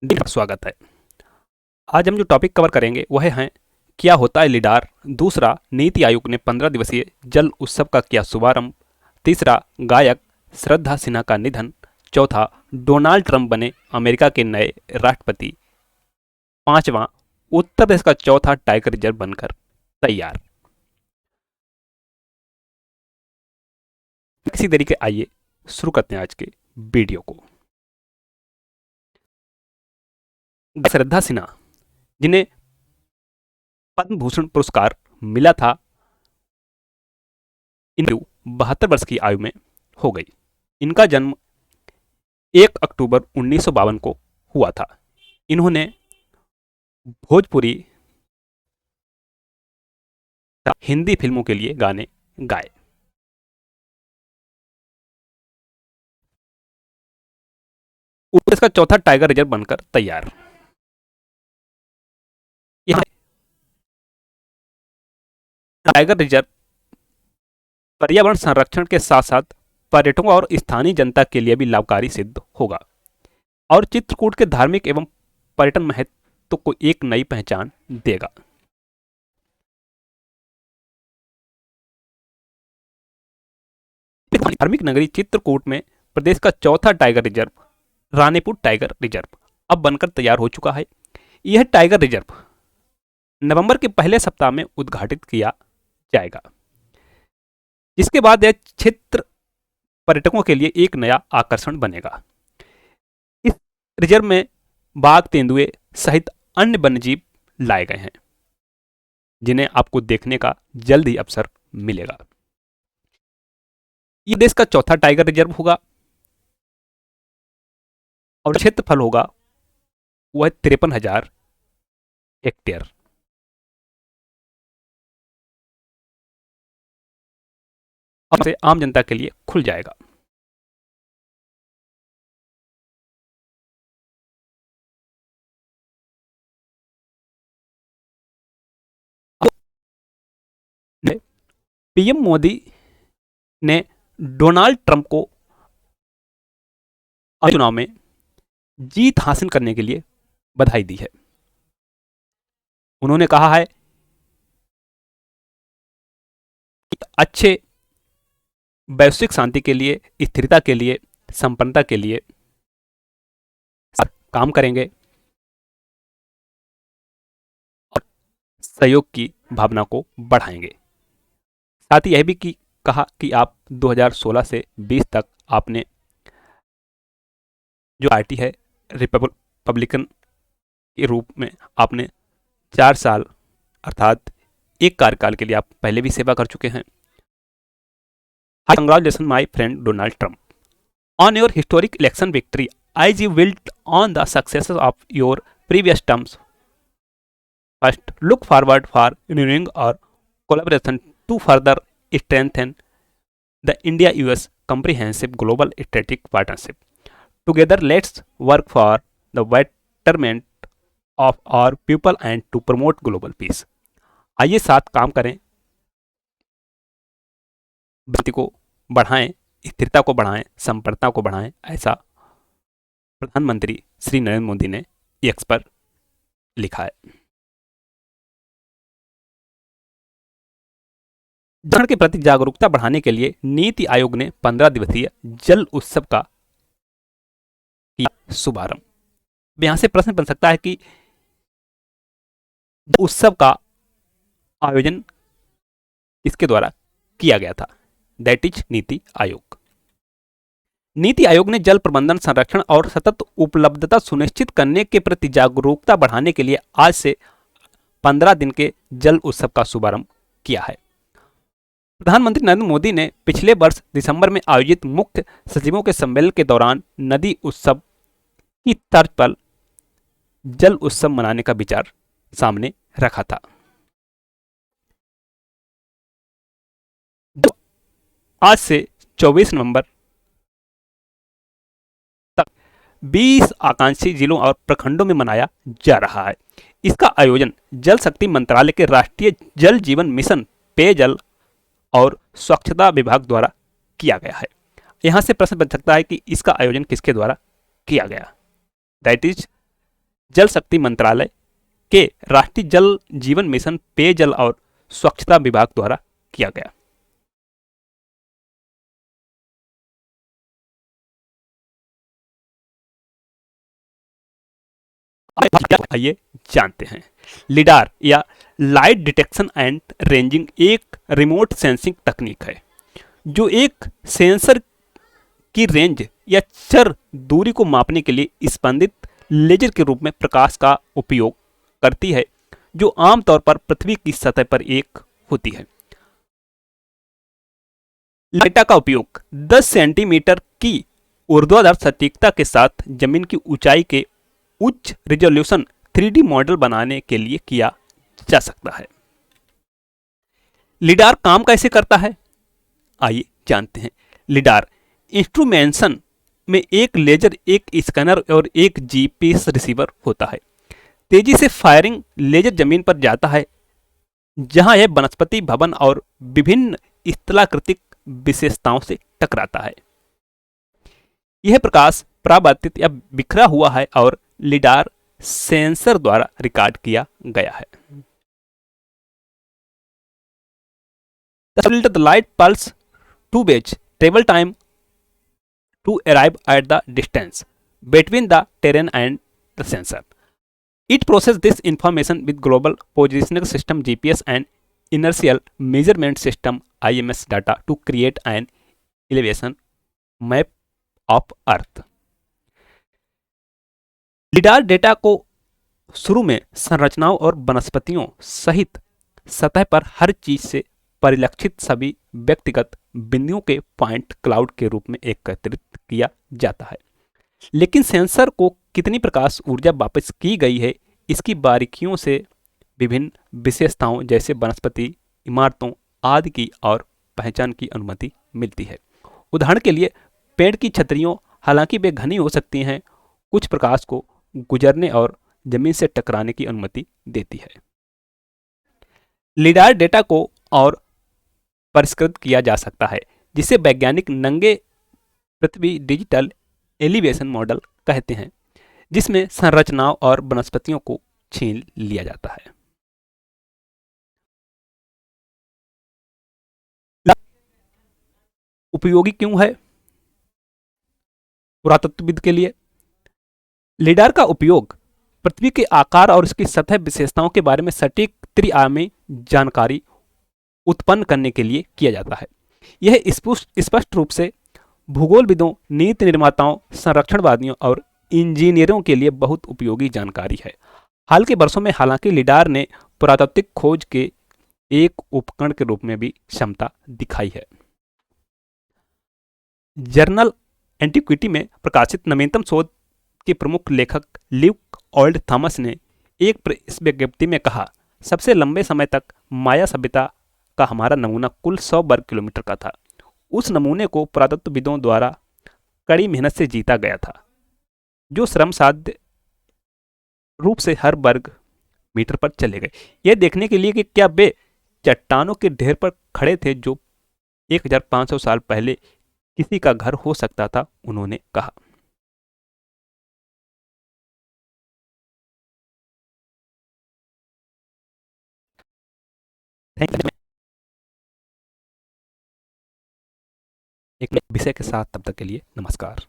स्वागत है। आज हम जो टॉपिक कवर करेंगे वह है क्या होता है लिडार। दूसरा, नीति आयोग ने 15 दिवसीय जल उत्सव का किया शुभारंभ। तीसरा, गायक श्रद्धा सिन्हा का निधन। चौथा, डोनाल्ड ट्रंप बने अमेरिका के नए राष्ट्रपति। पांचवा, उत्तर प्रदेश का चौथा टाइगर रिजर्व बनकर तैयार। किसी तरीके आइए शुरू करते हैं आज के वीडियो को। श्रद्धा सिन्हा, जिन्हें पद्म भूषण पुरस्कार मिला था, इनकी 72 वर्ष की आयु में हो गई। इनका जन्म 1 अक्टूबर 1952 को हुआ था। इन्होंने भोजपुरी हिंदी फिल्मों के लिए गाने गाए। उत्तर प्रदेश का चौथा टाइगर रिजर्व बनकर तैयार। टाइगर रिजर्व पर्यावरण संरक्षण के साथ साथ पर्यटकों और स्थानीय जनता के लिए भी लाभकारी सिद्ध होगा और चित्रकूट के धार्मिक एवं पर्यटन महत्व को एक नई पहचान देगा। धार्मिक नगरी चित्रकूट में प्रदेश का चौथा tiger reserve Ranipur tiger reserve अब बनकर तैयार हो चुका है। यह टाइगर रिजर्व नवंबर के पहले सप्ताह में उद्घाटित किया जाएगा, जिसके बाद यह क्षेत्र पर्यटकों के लिए एक नया आकर्षण बनेगा। इस रिजर्व में बाघ, तेंदुए सहित अन्य वन्यजीव लाए गए हैं, जिन्हें आपको देखने का जल्द ही अवसर मिलेगा। यह देश का चौथा टाइगर रिजर्व होगा और क्षेत्रफल होगा वह 53,000 हेक्टेयर। और से आम जनता के लिए खुल जाएगा। पीएम मोदी ने डोनाल्ड ट्रंप को चुनाव में जीत हासिल करने के लिए बधाई दी है। उन्होंने कहा है कि अच्छे वैश्विक शांति के लिए, स्थिरता के लिए, संपन्नता के लिए काम करेंगे और सहयोग की भावना को बढ़ाएंगे। साथ ही यह भी कहा कि आप 2016 से 20 तक आपने जो पार्टी है रिपब्लिकन के रूप में आपने 4 साल अर्थात एक कार्यकाल के लिए आप पहले भी सेवा कर चुके हैं। Congratulations, my friend Donald Trump, on your historic election victory. As you build on the successes of your previous terms, first look forward for renewing our collaboration to further strengthen the India-US Comprehensive Global Strategic Partnership. Together, let's work for the betterment of our people and to promote global peace. आइए साथ काम करें, व्यक्ति को बढ़ाएं, स्थिरता को बढ़ाएं, संपन्नता को बढ़ाएं। ऐसा प्रधानमंत्री श्री नरेंद्र मोदी ने एक्स पर लिखा है। जल के प्रति जागरूकता बढ़ाने के लिए नीति आयोग ने 15 दिवसीय जल उत्सव का किया शुभारंभ। यहां से प्रश्न बन सकता है कि उत्सव का आयोजन किसके द्वारा किया गया था। That is NITI Aayog. नीति आयोग ने जल प्रबंधन, संरक्षण और सतत उपलब्धता सुनिश्चित करने के प्रति जागरूकता बढ़ाने के लिए आज से 15 दिन के जल उत्सव का शुभारंभ किया है। प्रधानमंत्री नरेंद्र मोदी ने पिछले वर्ष दिसंबर में आयोजित मुख्य सचिवों के सम्मेलन के दौरान नदी उत्सव की तर्ज पर जल उत्सव मनाने का विचार सामने रखा था। आज से 24 नवंबर तक 20 आकांक्षी जिलों और प्रखंडों में मनाया जा रहा है। इसका आयोजन जल शक्ति मंत्रालय के राष्ट्रीय जल जीवन मिशन, पेयजल और स्वच्छता विभाग द्वारा किया गया है। यहां से प्रश्न बन सकता है कि इसका आयोजन किसके द्वारा किया गया। दैट इज जल शक्ति मंत्रालय के राष्ट्रीय जल जीवन मिशन पेयजल और स्वच्छता विभाग द्वारा किया गया। आइए जानते हैं। लिडार या लाइट डिटेक्शन एंड रेंजिंग एक रिमोट सेंसिंग तकनीक है जो एक सेंसर की रेंज या चर दूरी को मापने के लिए स्पंदित लेजर के रूप में प्रकाश का उपयोग करती है, जो आमतौर पर पृथ्वी की सतह पर एक होती है। डेटा का उपयोग 10 सेंटीमीटर की ऊर्ध्वाधर सटीकता के साथ जमीन की ऊंचाई के उच्च रिजोल्यूशन 3D मॉडल बनाने के लिए किया जा सकता है। लिडार काम कैसे करता है, आइए जानते हैं। लिडार इंस्ट्रूमेंटेशन में एक लेजर, एक स्कैनर और एक जीपीएस रिसीवर होता है। तेजी से फायरिंग लेजर जमीन पर जाता है जहां यह वनस्पति भवन और विभिन्न स्थलाकृतिक विशेषताओं से टकराता है। यह प्रकाश परावर्तित या बिखरा हुआ है और लिडार सेंसर द्वारा रिकॉर्ड किया गया है। The light pulse to gauge travel time to arrive at the distance between the terrain and the sensor. It processes this information with global positioning system GPS and inertial measurement system IMS data to create an elevation map of Earth. Lidar data को शुरू में संरचनाओं और वनस्पतियों सहित सतह पर हर चीज से परिलक्षित सभी व्यक्तिगत बिंदुओं के पॉइंट क्लाउड के रूप में एकत्रित किया जाता है, लेकिन सेंसर को कितनी प्रकाश ऊर्जा वापस की गई है इसकी बारीकियों से विभिन्न विशेषताओं जैसे वनस्पति, इमारतों आदि की और पहचान की अनुमति मिलती है। उदाहरण के लिए पेड़ की छतरियों, हालांकि वे घनी हो सकती हैं, कुछ प्रकाश को गुजरने और जमीन से टकराने की अनुमति देती है। लिडार डेटा को और परिष्कृत किया जा सकता है, जिसे वैज्ञानिक नंगे पृथ्वी डिजिटल एलिवेशन मॉडल कहते हैं, जिसमें संरचनाओं और वनस्पतियों को छीन लिया जाता है। उपयोगी क्यों है पुरातत्वविद के लिए? लिडार का उपयोग पृथ्वी के आकार और उसकी सतह विशेषताओं के बारे में सटीक त्रिआयामी जानकारी उत्पन्न करने के लिए किया जाता है। यह स्पष्ट रूप से भूगोलविदों, नीति निर्माताओं, संरक्षणवादियों और इंजीनियरों के लिए बहुत उपयोगी जानकारी है। हाल के वर्षों में हालांकि लिडार ने पुरातात्विक खोज के एक उपकरण के रूप में भी क्षमता दिखाई है। जर्नल एंटिक्विटी में प्रकाशित नवीनतम शोध के प्रमुख लेखक ल्यूक ओल्ड थॉमस ने एक प्रेस विज्ञप्ति में कहा, सबसे लंबे समय तक माया सभ्यता का हमारा नमूना कुल 100 वर्ग किलोमीटर का था। उस नमूने को पुरातत्वविदों द्वारा कड़ी मेहनत से जीता गया था, जो श्रम साध्य रूप से हर वर्ग मीटर पर चले गए, यह देखने के लिए कि क्या वे चट्टानों के ढेर पर खड़े थे जो 1500 साल पहले किसी का घर हो सकता था, उन्होंने कहा। एक विषय के साथ तब तक के लिए नमस्कार।